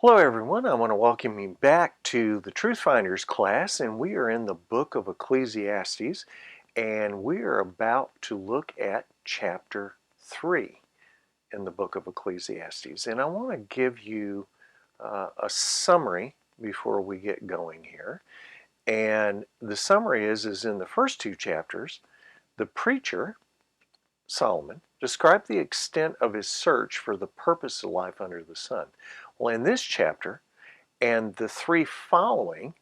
Hello everyone, I want to welcome you back to the Truth Finders class, and we are in the book of Ecclesiastes, and we are about to look at chapter 3 in the book of Ecclesiastes. And I want to give you a summary before we get going here. And the summary is in the first two chapters, the preacher, Solomon, described the extent of his search for the purpose of life under the sun. Well, in this chapter, and the three following,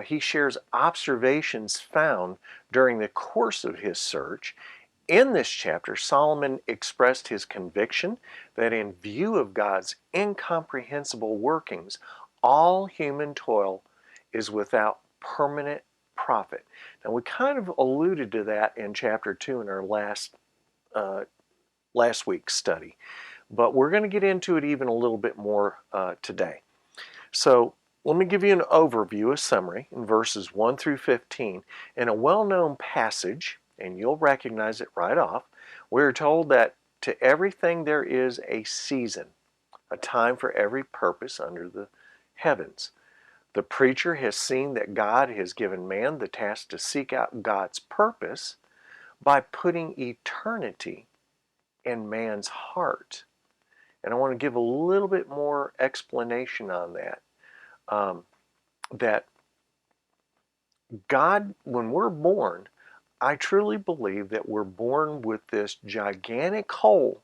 he shares observations found during the course of his search. In this chapter, Solomon expressed his conviction that in view of God's incomprehensible workings, all human toil is without permanent profit. Now, we kind of alluded to that in chapter 2 in our last week's study, but we're going to get into it even a little bit more today. So let me give you an overview, a summary in verses 1 through 15. In a well-known passage, and you'll recognize it right off, we're told that to everything there is a season, a time for every purpose under the heavens. The preacher has seen that God has given man the task to seek out God's purpose by putting eternity in man's heart. And I want to give a little bit more explanation on that. That God, when we're born, I truly believe that we're born with this gigantic hole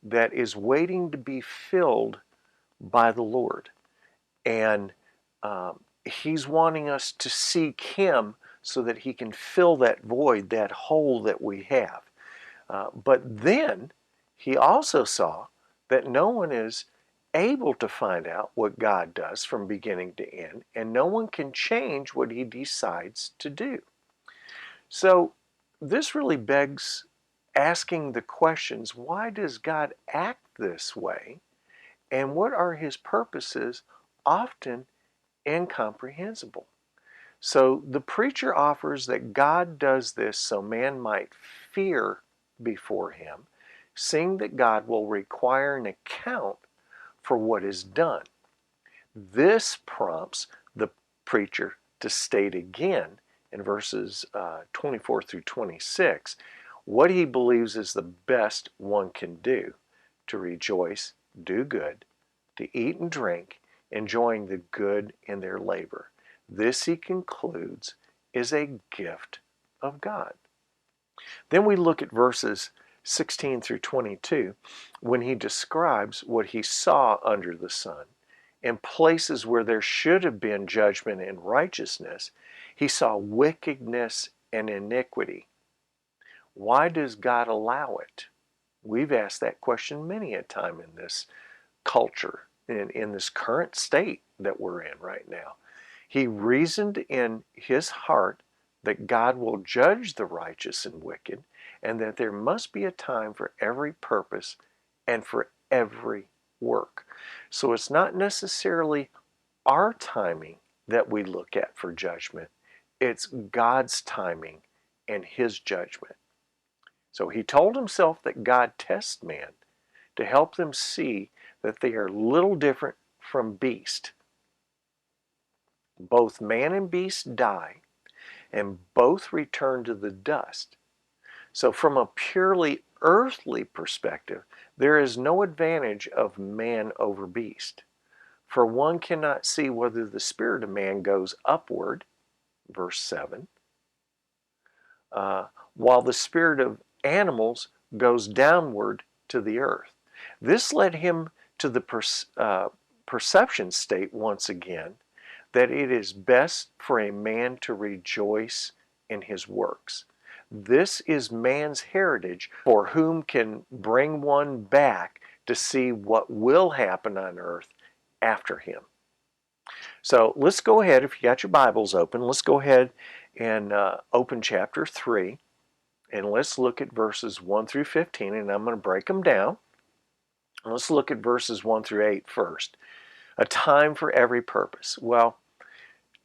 that is waiting to be filled by the Lord. And He's wanting us to seek Him so that He can fill that void, that hole that we have. But then He also saw that no one is able to find out what God does from beginning to end, and no one can change what He decides to do. So this really begs asking the questions, why does God act this way, and what are His purposes, often incomprehensible? So the preacher offers that God does this so man might fear before Him, seeing that God will require an account for what is done. This prompts the preacher to state again in verses 24 through 26 what he believes is the best one can do: to rejoice, do good, to eat and drink, enjoying the good in their labor. This, he concludes, is a gift of God. Then we look at verses 16 through 22 when he describes what he saw under the sun. In places where there should have been judgment and righteousness, he saw wickedness and iniquity. Why does God allow it? We've asked that question many a time in this culture, in this current state that we're in right now. He reasoned in his heart that God will judge the righteous and wicked, and that there must be a time for every purpose and for every work. So it's not necessarily our timing that we look at for judgment. It's God's timing and His judgment. So he told himself that God tests man to help them see that they are little different from beast. Both man and beast die, and both return to the dust. So from a purely earthly perspective, there is no advantage of man over beast. For one cannot see whether the spirit of man goes upward, verse 7, while the spirit of animals goes downward to the earth. This led him to the perception state once again that it is best for a man to rejoice in his works. This is man's heritage, for whom can bring one back to see what will happen on earth after him. So let's go ahead, if you got your Bibles open, let's go ahead and open chapter 3, and let's look at verses 1 through 15, and I'm going to break them down. Let's look at verses 1 through 8 first. A time for every purpose. Well,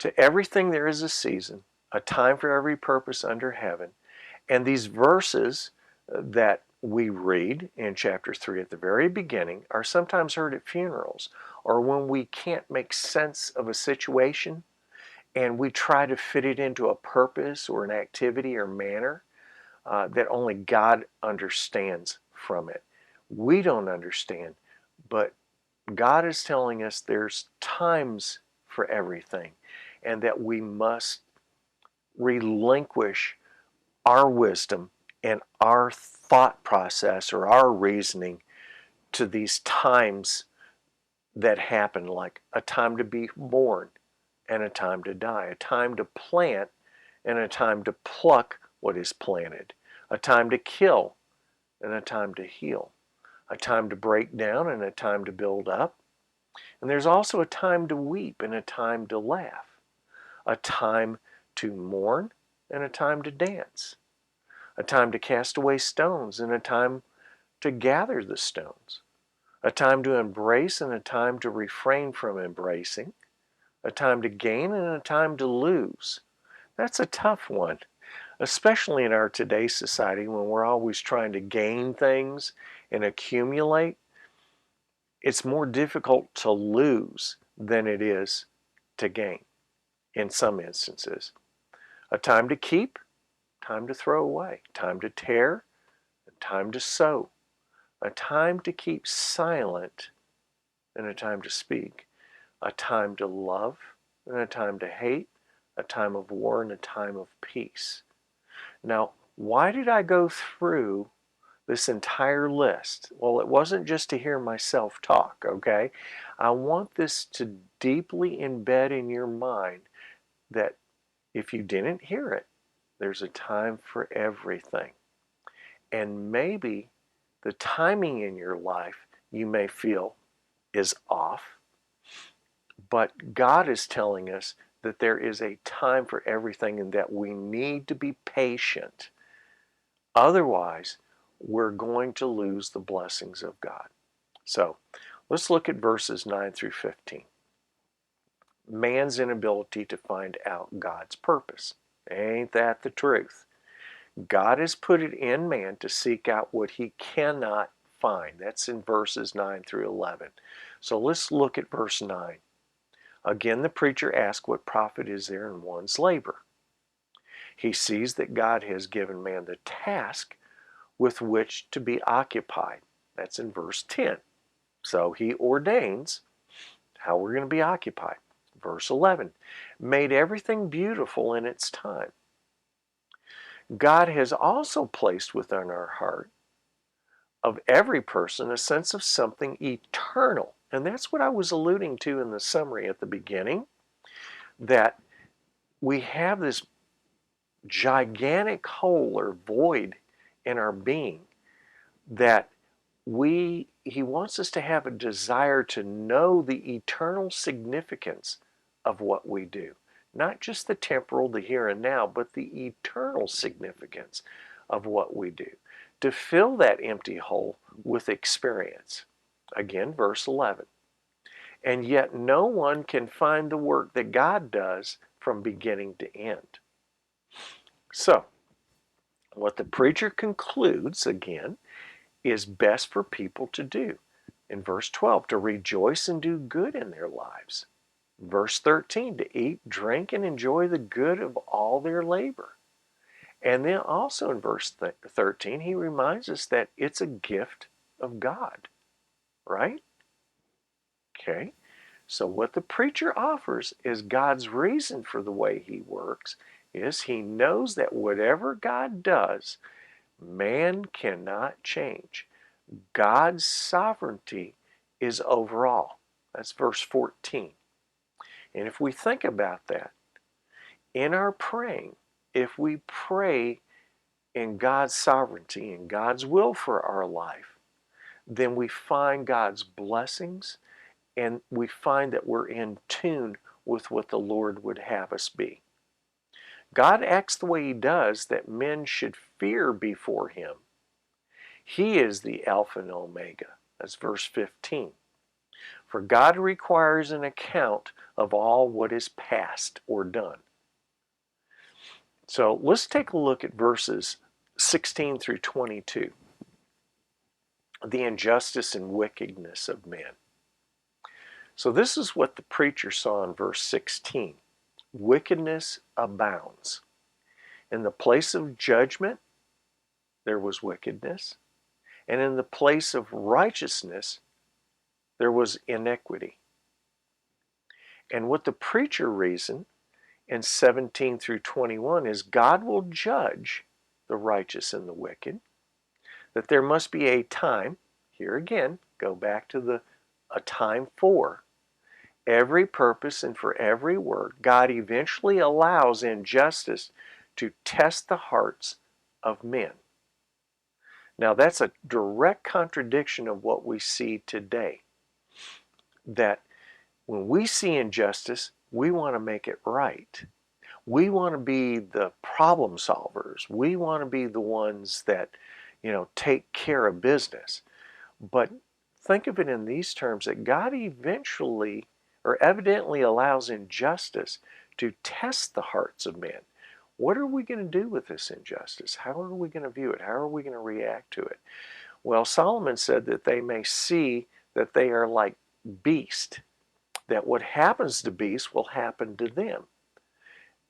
to everything there is a season, a time for every purpose under heaven. And these verses that we read in chapter 3 at the very beginning are sometimes heard at funerals, or when we can't make sense of a situation and we try to fit it into a purpose or an activity or manner that only God understands from it. We don't understand, but God is telling us there's times for everything and that we must relinquish our wisdom and our thought process or our reasoning to these times that happen, like a time to be born and a time to die, a time to plant and a time to pluck what is planted, a time to kill and a time to heal, a time to break down and a time to build up. And there's also a time to weep and a time to laugh, a time to mourn and a time to dance, a time to cast away stones and a time to gather the stones, a time to embrace and a time to refrain from embracing, a time to gain and a time to lose. That's a tough one, especially in our today's society when we're always trying to gain things and accumulate. It's more difficult to lose than it is to gain in some instances. A time to keep, time to throw away, time to tear, and time to sow, a time to keep silent and a time to speak, a time to love and a time to hate, a time of war and a time of peace. Now, why did I go through this entire list? Well, it wasn't just to hear myself talk, okay? I want this to deeply embed in your mind that if you didn't hear it, there's a time for everything. And maybe the timing in your life you may feel is off, but God is telling us that there is a time for everything and that we need to be patient. Otherwise, we're going to lose the blessings of God. So let's look at verses 9 through 15. Man's inability to find out God's purpose. Ain't that the truth? God has put it in man to seek out what he cannot find. That's in verses 9 through 11. So let's look at verse 9. Again, the preacher asks, what profit is there in one's labor? He sees that God has given man the task with which to be occupied. That's in verse 10. So he ordains how we're going to be occupied. Verse 11, made everything beautiful in its time. God has also placed within our heart of every person a sense of something eternal. And that's what I was alluding to in the summary at the beginning, that we have this gigantic hole or void in our being that he wants us to have a desire to know the eternal significance of what we do. Not just the temporal, the here and now, but the eternal significance of what we do. To fill that empty hole with experience. Again, verse 11. And yet no one can find the work that God does from beginning to end. So, what the preacher concludes, again, is best for people to do. In verse 12, to rejoice and do good in their lives. Verse 13, to eat, drink, and enjoy the good of all their labor. And then also in verse 13, he reminds us that it's a gift of God, right? Okay, so what the preacher offers is God's reason for the way he works is he knows that whatever God does, man cannot change. God's sovereignty is over all. That's verse 14. And if we think about that, in our praying, if we pray in God's sovereignty and God's will for our life, then we find God's blessings and we find that we're in tune with what the Lord would have us be. God acts the way he does that men should fear before him. He is the Alpha and Omega. That's verse 15. For God requires an account of all what is past or done. So let's take a look at verses 16 through 22. the injustice and wickedness of men. So this is what the preacher saw in verse 16. Wickedness abounds. In the place of judgment, there was wickedness. And in the place of righteousness, there was iniquity. And what the preacher reasoned in 17 through 21 is God will judge the righteous and the wicked, that there must be a time, here again, go back to a time for every purpose and for every word. God eventually allows injustice to test the hearts of men. Now that's a direct contradiction of what we see today. That when we see injustice, we want to make it right. We want to be the problem solvers. We want to be the ones that, take care of business. But think of it in these terms, that God eventually or evidently allows injustice to test the hearts of men. What are we going to do with this injustice? How are we going to view it? How are we going to react to it? Well, Solomon said that they may see that they are like beasts, that what happens to beasts will happen to them.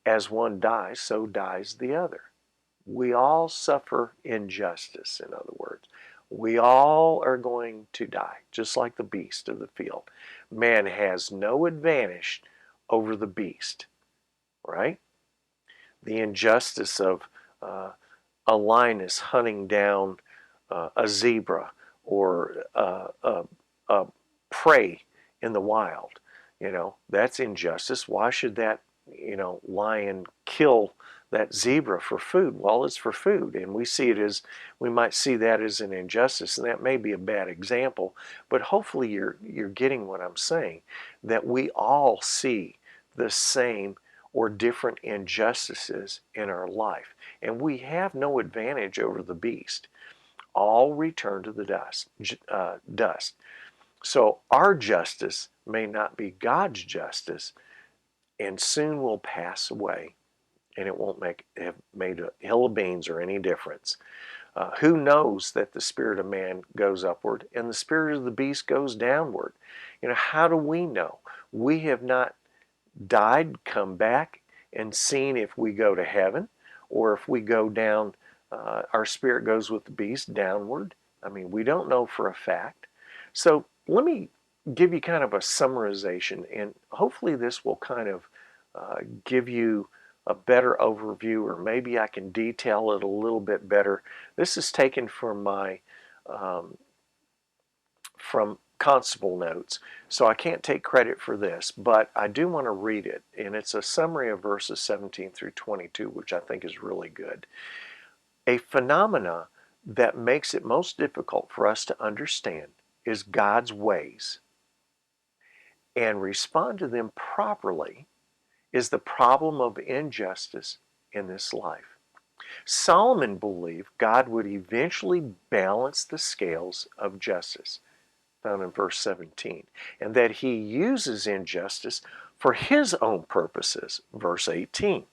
As one dies, so dies the other. We all suffer injustice, in other words. We all are going to die, just like the beast of the field. Man has no advantage over the beast, right? The injustice of a lioness hunting down a zebra or a prey in the wild. That's injustice. Why should that, lion kill that zebra for food? Well, it's for food, and we might see that as an injustice, and that may be a bad example, but hopefully you're getting what I'm saying, that we all see the same or different injustices in our life, and we have no advantage over the beast. All return to the dust. So our justice may not be God's justice, and soon will pass away, and it won't have made a hill of beans or any difference. Who knows that the spirit of man goes upward and the spirit of the beast goes downward? How do we know? We have not died, come back, and seen if we go to heaven or if we go down, our spirit goes with the beast downward. I mean, we don't know for a fact. So let me give you kind of a summarization, and hopefully this will kind of give you a better overview, or maybe I can detail it a little bit better. This is taken from from Constable Notes, so I can't take credit for this, but I do want to read it, and it's a summary of verses 17 through 22, which I think is really good. A phenomena that makes it most difficult for us to understand is God's ways, and respond to them properly is the problem of injustice in this life. Solomon believed God would eventually balance the scales of justice, found in verse 17, and that he uses injustice for his own purposes, verse 18.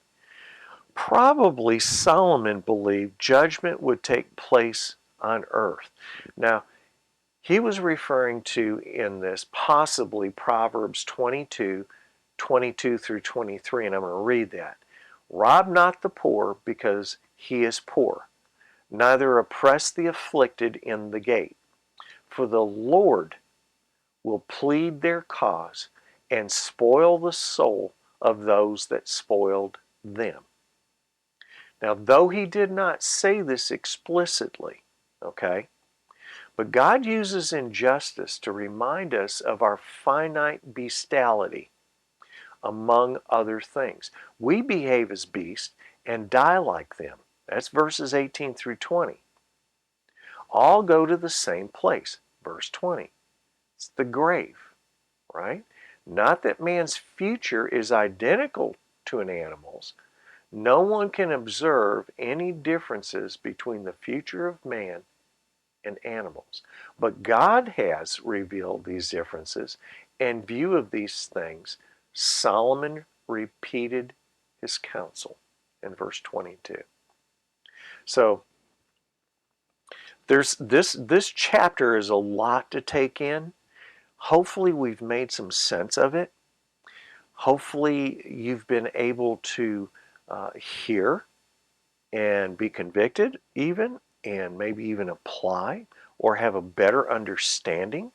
Probably Solomon believed judgment would take place on earth. Now, he was referring to in this possibly Proverbs 22 through 23, and I'm going to read that. Rob not the poor because he is poor, neither oppress the afflicted in the gate. For the Lord will plead their cause and spoil the soul of those that spoiled them. Now, though he did not say this explicitly, okay, but God uses injustice to remind us of our finite bestiality, among other things. We behave as beasts and die like them. That's verses 18 through 20. All go to the same place, verse 20. It's the grave, right? Not that man's future is identical to an animal's. No one can observe any differences between the future of man and animals. But God has revealed these differences. In view of these things, Solomon repeated his counsel in verse 22. So There's this chapter is a lot to take in. Hopefully we've made some sense of it. Hopefully you've been able to hear and be convicted even, and maybe even apply or have a better understanding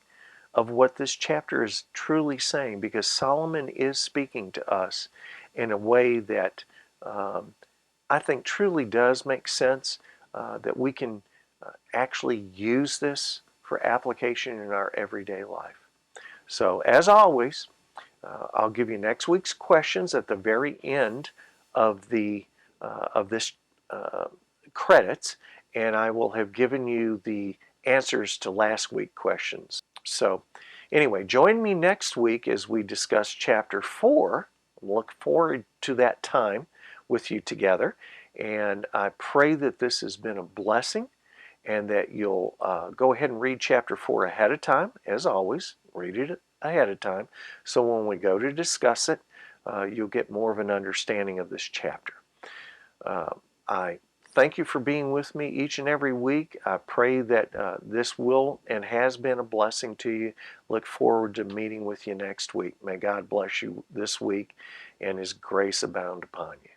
of what this chapter is truly saying, because Solomon is speaking to us in a way that I think truly does make sense, that we can actually use this for application in our everyday life. So as always, I'll give you next week's questions at the very end of this uh, credits, and I will have given you the answers to last week's questions. So anyway, join me next week as we discuss chapter 4. Look forward to that time with you together, and I pray that this has been a blessing and that you'll go ahead and read chapter 4 ahead of time. As always, read it ahead of time, so when we go to discuss it, you'll get more of an understanding of this chapter. I thank you for being with me each and every week. I pray that this will and has been a blessing to you. Look forward to meeting with you next week. May God bless you this week and His grace abound upon you.